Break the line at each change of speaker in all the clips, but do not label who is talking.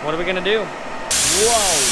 What are we gonna do? Whoa!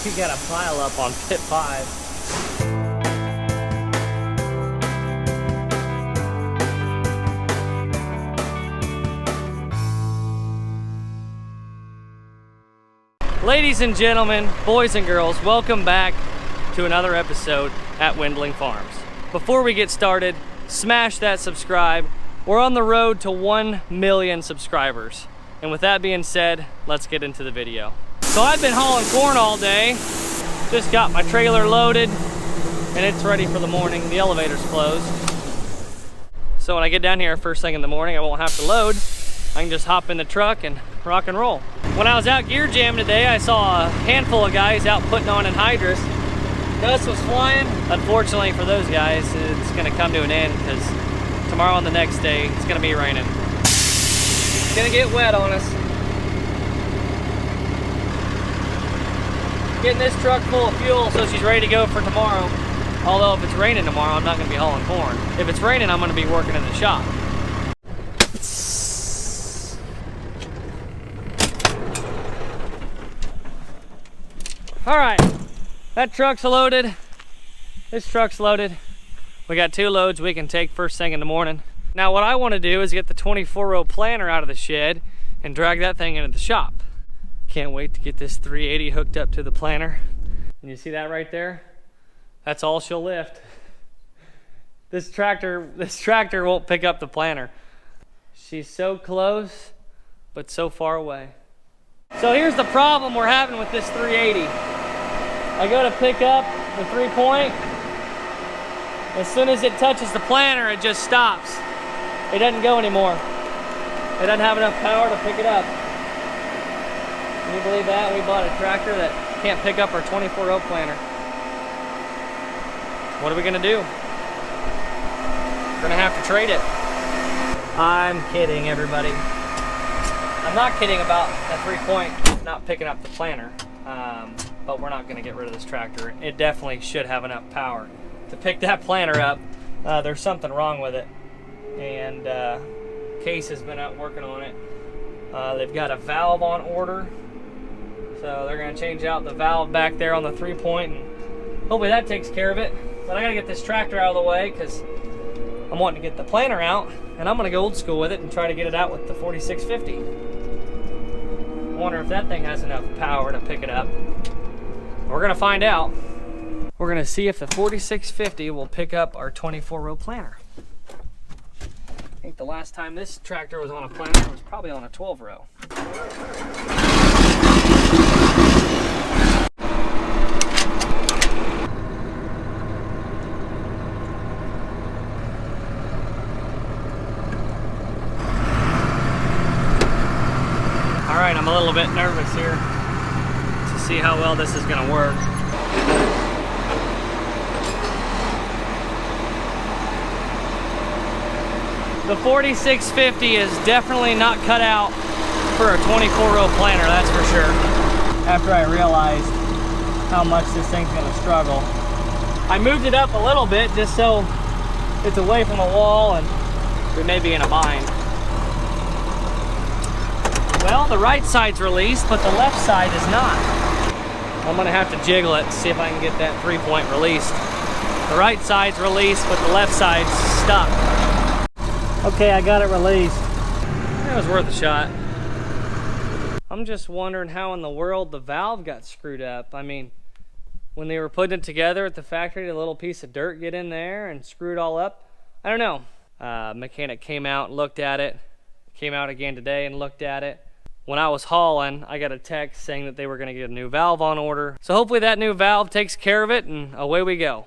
We got a pile up on pit 5. Ladies and gentlemen, boys and girls, welcome back to another episode at Wendling Farms. Before we get started, smash that subscribe. We're on the road to 1 million subscribers. And with that being said, let's get into the video. So I've been hauling corn all day. Just got my trailer loaded and it's ready for the morning. The elevator's closed. So when I get down here first thing in the morning, I won't have to load. I can just hop in the truck and rock and roll. When I was out gear jamming today, I saw a handful of guys out putting on anhydrous. Dust was flying. Unfortunately for those guys, it's gonna come to an end because tomorrow and the next day, it's gonna be raining. It's gonna get wet on us. Getting this truck full of fuel so she's ready to go for tomorrow. Although if it's raining tomorrow, I'm not gonna be hauling corn. If it's raining, I'm gonna be working in the shop. All right, that truck's loaded. This truck's loaded. We got 2 loads we can take first thing in the morning. Now what I want to do is get the 24-row planter out of the shed and drag that thing into the shop. Can't wait to get this 380 hooked up to the planter. And you see that right there? That's all she'll lift. This tractor won't pick up the planter. She's so close, but so far away. So here's the problem we're having with this 380. I go to pick up the 3-point. As soon as it touches the planter, it just stops. It doesn't go anymore. It doesn't have enough power to pick it up. Can you believe that? We bought a tractor that can't pick up our 24-row planter. What are we gonna do? We're gonna have to trade it. I'm kidding, everybody. I'm not kidding about that 3-point not picking up the planter, but we're not gonna get rid of this tractor. It definitely should have enough power to pick that planter up. There's something wrong with it, and CASEIH has been out working on it. They've got a valve on order, so they're gonna change out the valve back there on the 3-point, and hopefully that takes care of it. But I gotta get this tractor out of the way because I'm wanting to get the planter out, and I'm gonna go old school with it and try to get it out with the 4650. I wonder if that thing has enough power to pick it up. We're gonna find out. We're gonna see if the 4650 will pick up our 24-row planter. I think the last time this tractor was on a planter was probably on a 12-row. All right, I'm a little bit nervous here to see how well this is gonna work. The 4650 is definitely not cut out for a 24-row planter, that's for sure. After I realized how much this thing's gonna struggle. I moved it up a little bit just so it's away from the wall and we may be in a bind. Well, the right side's released, but the left side is not. I'm gonna have to jiggle it to see if I can get that 3-point released. The right side's released, but the left side's stuck. Okay, I got it released. It was worth a shot. I'm just wondering how in the world the valve got screwed up. I mean, when they were putting it together at the factory, did a little piece of dirt get in there and screw it all up? I don't know. Mechanic came out and looked at it. Came out again today and looked at it. When I was hauling, I got a text saying that they were gonna get a new valve on order. So hopefully that new valve takes care of it and away we go.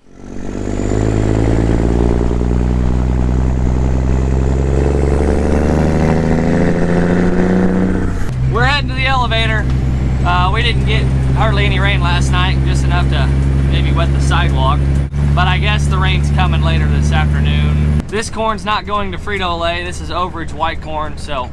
We're heading to the elevator. We didn't get hardly any rain last night, just enough to maybe wet the sidewalk. But I guess the rain's coming later this afternoon. This corn's not going to Frito Lay. This is overage white corn, so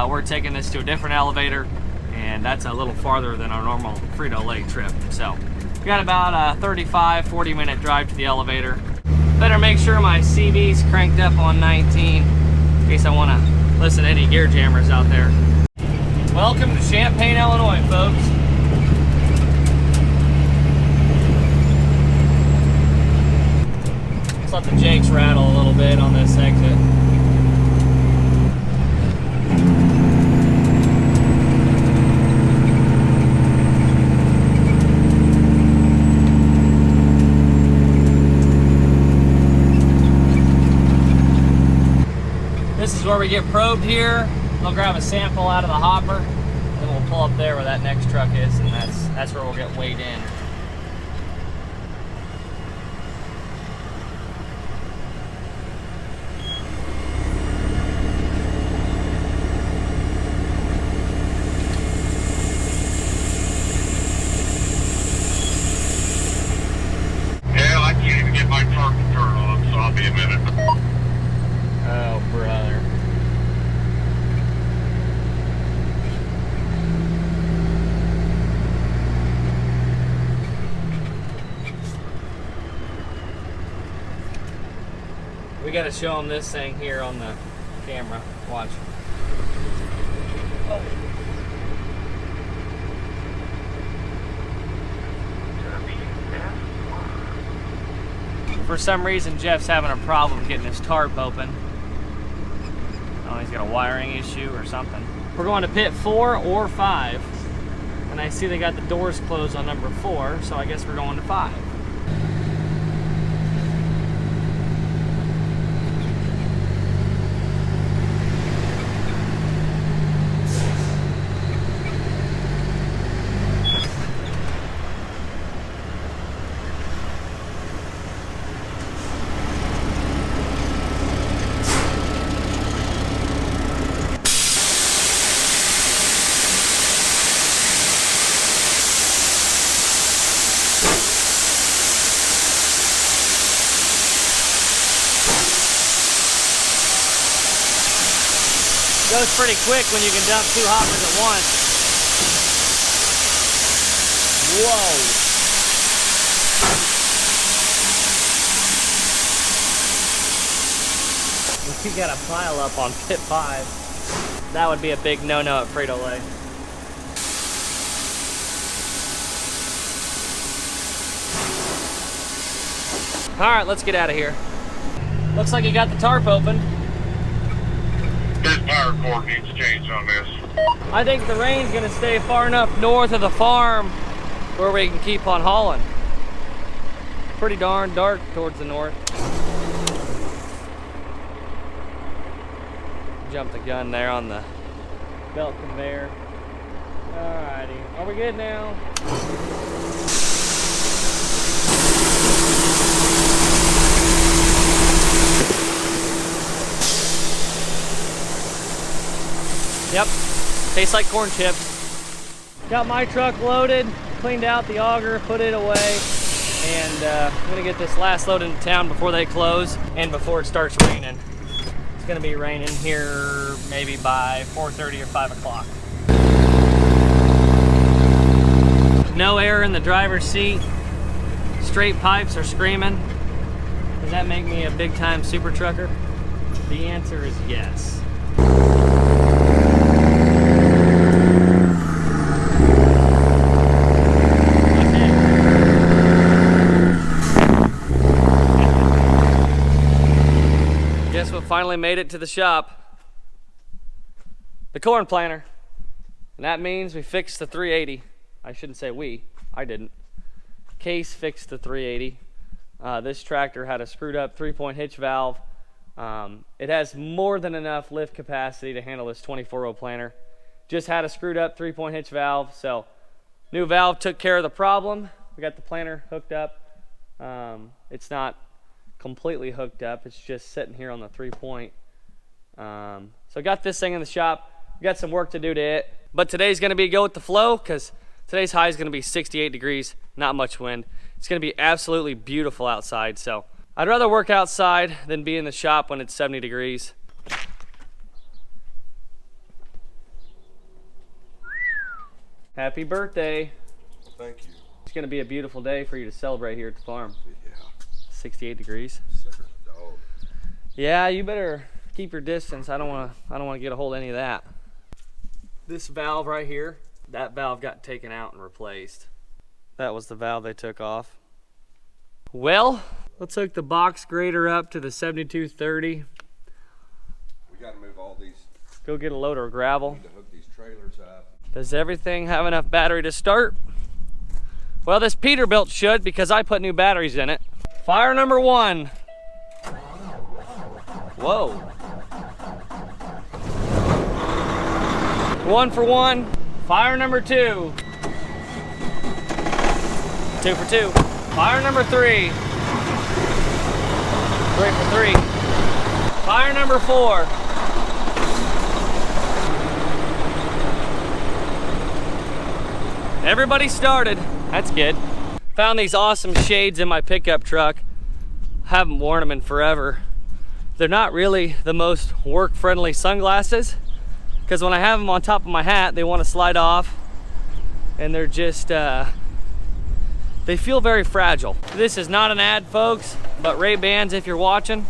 we're taking this to a different elevator, and that's a little farther than our normal Frito Lay trip. So we got about a 35-40 minute drive to the elevator. Better make sure my CV's cranked up on 19 in case I want to listen to any gear jammers out there. Welcome to Champaign, Illinois, folks. Let's let the Jakes rattle a little bit on this exit. This is where we get probed here. They'll grab a sample out of the hopper, and then we'll pull up there where that next truck is, and that's where we'll get weighed in.
Yeah, I can't even get my truck to turn on, so I'll be a minute.
Oh, brother. We gotta show them this thing here on the camera. Watch. Oh. For some reason, Jeff's having a problem getting his tarp open. Oh, he's got a wiring issue or something. We're going to pit 4 or 5. And I see they got the doors closed on number 4, so I guess we're going to 5. Goes pretty quick when you can dump 2 hoppers at once. Whoa. If you got a pile up on pit 5, that would be a big no-no at Frito Lay. All right, let's get out of here. Looks like you got the tarp open.
This power cord needs change on this.
I think the rain's gonna stay far enough north of the farm where we can keep on hauling. Pretty darn dark towards the north. Jump the gun there on the belt conveyor. Alrighty, are we good now? Yep, tastes like corn chips. Got my truck loaded, cleaned out the auger, put it away, and I'm gonna get this last load into town before they close and before it starts raining. It's gonna be raining here maybe by 4:30 or 5 o'clock. No air in the driver's seat. Straight pipes are screaming. Does that make me a big time super trucker? The answer is yes. Guess what finally made it to the shop? The corn planter. And that means we fixed the 380. I shouldn't say we, I didn't. CASEIH fixed the 380. This tractor had a screwed up 3-point hitch valve. It has more than enough lift capacity to handle this 24-row planter. Just had a screwed up 3-point hitch valve, so new valve took care of the problem. We got the planter hooked up. It's not completely hooked up, it's just sitting here on the 3-point. So I got this thing in the shop. We got some work to do to it, but today's gonna be go with the flow because today's high is gonna be 68 degrees, not much wind. It's gonna be absolutely beautiful outside, so I'd rather work outside than be in the shop when it's 70 degrees. Happy birthday.
Thank you.
It's gonna be a beautiful day for you to celebrate here at the farm.
Yeah.
68 degrees.
Sick as a dog.
Yeah, you better keep your distance. I don't wanna get a hold of any of that. This valve right here, that valve got taken out and replaced. That was the valve they took off. Well, let's hook the box grader up to the 7230.
We got to move all these.
Go get a loader of gravel.
Need to hook these trailers up.
Does everything have enough battery to start? Well, this Peterbilt should, because I put new batteries in it. Fire number 1. Whoa. 1 for 1. Fire number 2. 2 for 2. Fire number 3. 3 for 3. Fire number 4. Everybody started. That's good. Found these awesome shades in my pickup truck. Haven't worn them in forever. They're not really the most work-friendly sunglasses, because when I have them on top of my hat, they want to slide off, and they're just, they feel very fragile. This is not an ad, folks, but Ray-Bans, if you're watching,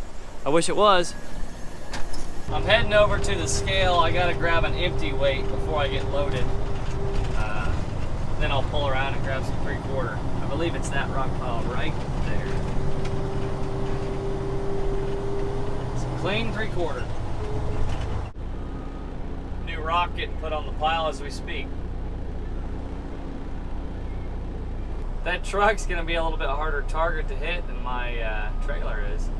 I wish it was. I'm heading over to the scale. I gotta grab an empty weight before I get loaded. Then I'll pull around and grab some 3/4. I believe it's that rock pile right there. Some clean 3/4. New rock getting put on the pile as we speak. That truck's gonna be a little bit harder target to hit than my trailer is.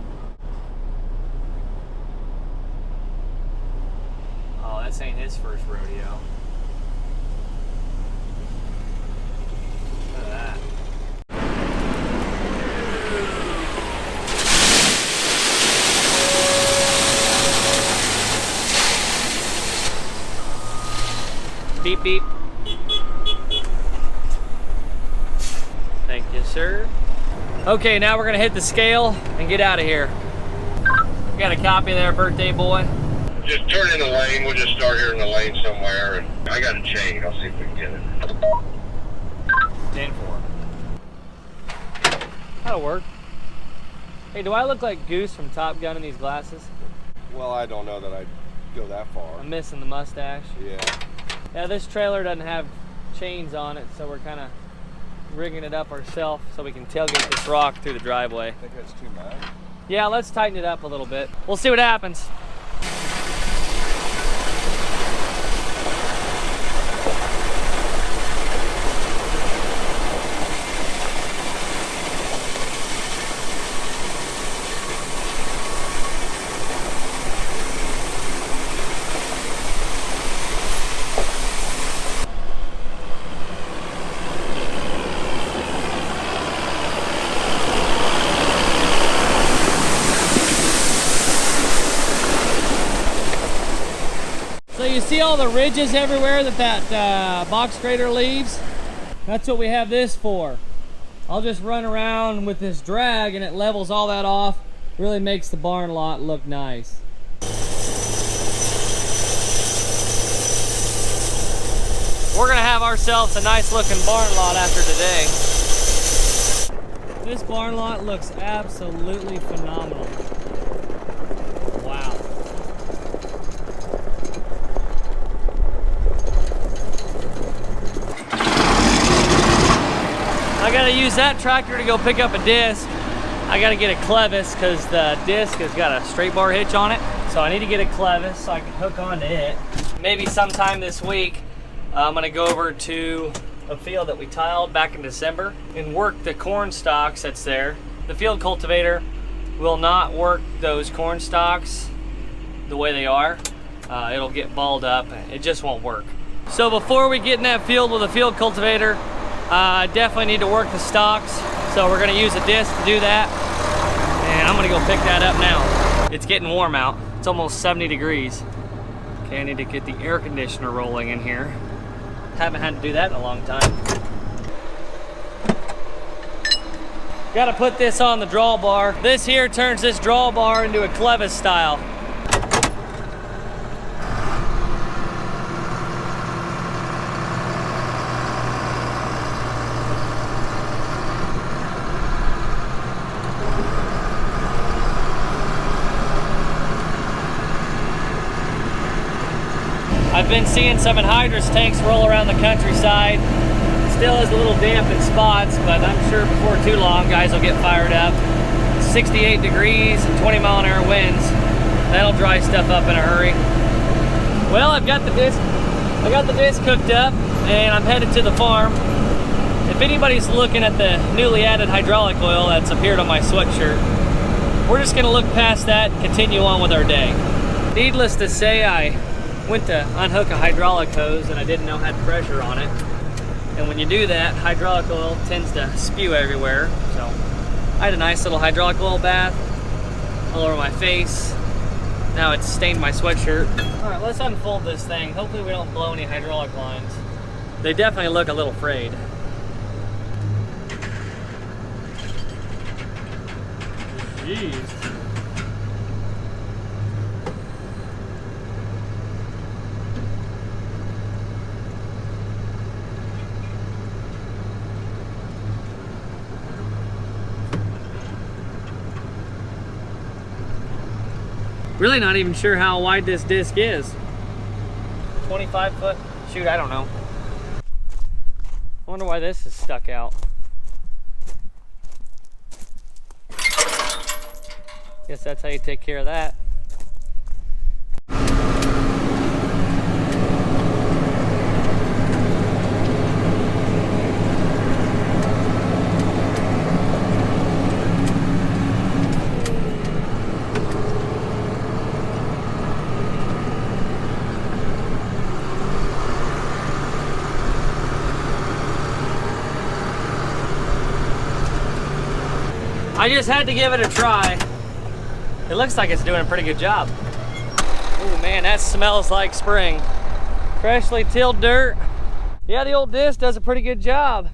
Oh, this ain't his first rodeo. Look at that. Beep, beep. Thank you, sir. Okay, now we're gonna hit the scale and get out of here. Got a copy there, birthday boy?
Just turn in the lane. We'll just start here in the lane somewhere. And I got a chain. I'll see if we can get it.
10-4. That'll work. Hey, do I look like Goose from Top Gun in these glasses?
Well, I don't know that I'd go that far.
I'm missing the mustache.
Yeah.
Yeah, this trailer doesn't have chains on it, so we're kind of rigging it up ourselves so we can tailgate this rock through the driveway.
I think that's too much.
Yeah, let's tighten it up a little bit. We'll see what happens. So you see all the ridges everywhere that box grader leaves? That's what we have this for. I'll just run around with this drag and it levels all that off. Really makes the barn lot look nice. We're gonna have ourselves a nice looking barn lot after today. This barn lot looks absolutely phenomenal. Wow. I gotta use that tractor to go pick up a disc. I gotta get a clevis because the disc has got a straight bar hitch on it. So I need to get a clevis so I can hook onto it. Maybe sometime this week, I'm gonna go over to a field that we tiled back in December and work the corn stalks that's there. The field cultivator will not work those corn stalks the way they are. It'll get balled up. It just won't work. So before we get in that field with a field cultivator, I definitely need to work the stalks, so we're gonna use a disc to do that, and I'm gonna go pick that up now. It's getting warm out. It's almost 70 degrees. Okay, I need to get the air conditioner rolling in here. Haven't had to do that in a long time. Gotta put this on the drawbar. This here turns this drawbar into a clevis style. I I've been seeing some anhydrous tanks roll around the countryside. Still is a little damp in spots, but I'm sure before too long guys will get fired up. 68 degrees and 20-mile-an-hour winds. That'll dry stuff up in a hurry. Well, I got the disc hooked up and I'm headed to the farm. If anybody's looking at the newly added hydraulic oil that's appeared on my sweatshirt, we're just gonna look past that and continue on with our day. Needless to say, I went to unhook a hydraulic hose and I didn't know had pressure on it. And when you do that, hydraulic oil tends to spew everywhere. So I had a nice little hydraulic oil bath all over my face. Now it's stained my sweatshirt. All right, let's unfold this thing. Hopefully we don't blow any hydraulic lines. They definitely look a little frayed. Jeez. Really not even sure how wide this disc is. 25 foot? Shoot, I don't know. I wonder why this is stuck out. Guess that's how you take care of that. I just had to give it a try. It looks like it's doing a pretty good job. Oh man, that smells like spring. Freshly tilled dirt. Yeah, the old disc does a pretty good job.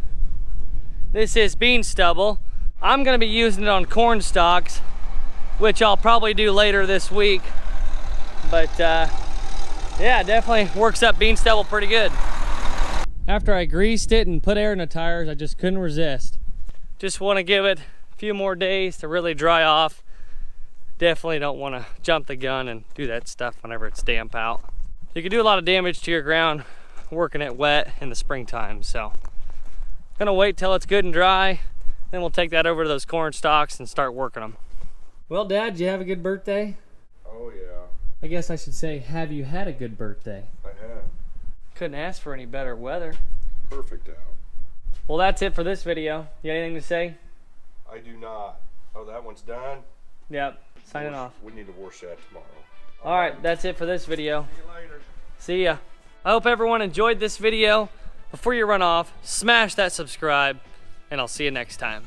This is bean stubble. I'm gonna be using it on corn stalks, which I'll probably do later this week. But yeah, it definitely works up bean stubble pretty good. After I greased it and put air in the tires, I just couldn't resist. Just wanna give it a few more days to really dry off. Definitely don't want to jump the gun and do that stuff whenever it's damp out. You can do a lot of damage to your ground working it wet in the springtime. So gonna wait till it's good and dry, then we'll take that over to those corn stalks and start working them. Well, Dad, did you have a good birthday?
Oh yeah.
I guess I should say, have you had a good birthday?
I have.
Couldn't ask for any better weather.
Perfect out.
Well, that's it for this video. You got anything to say?
I do not. Oh, that one's done?
Yep, signing off.
We need to wash that tomorrow.
All right, that's it for this video.
See you later.
See ya. I hope everyone enjoyed this video. Before you run off, smash that subscribe, and I'll see you next time.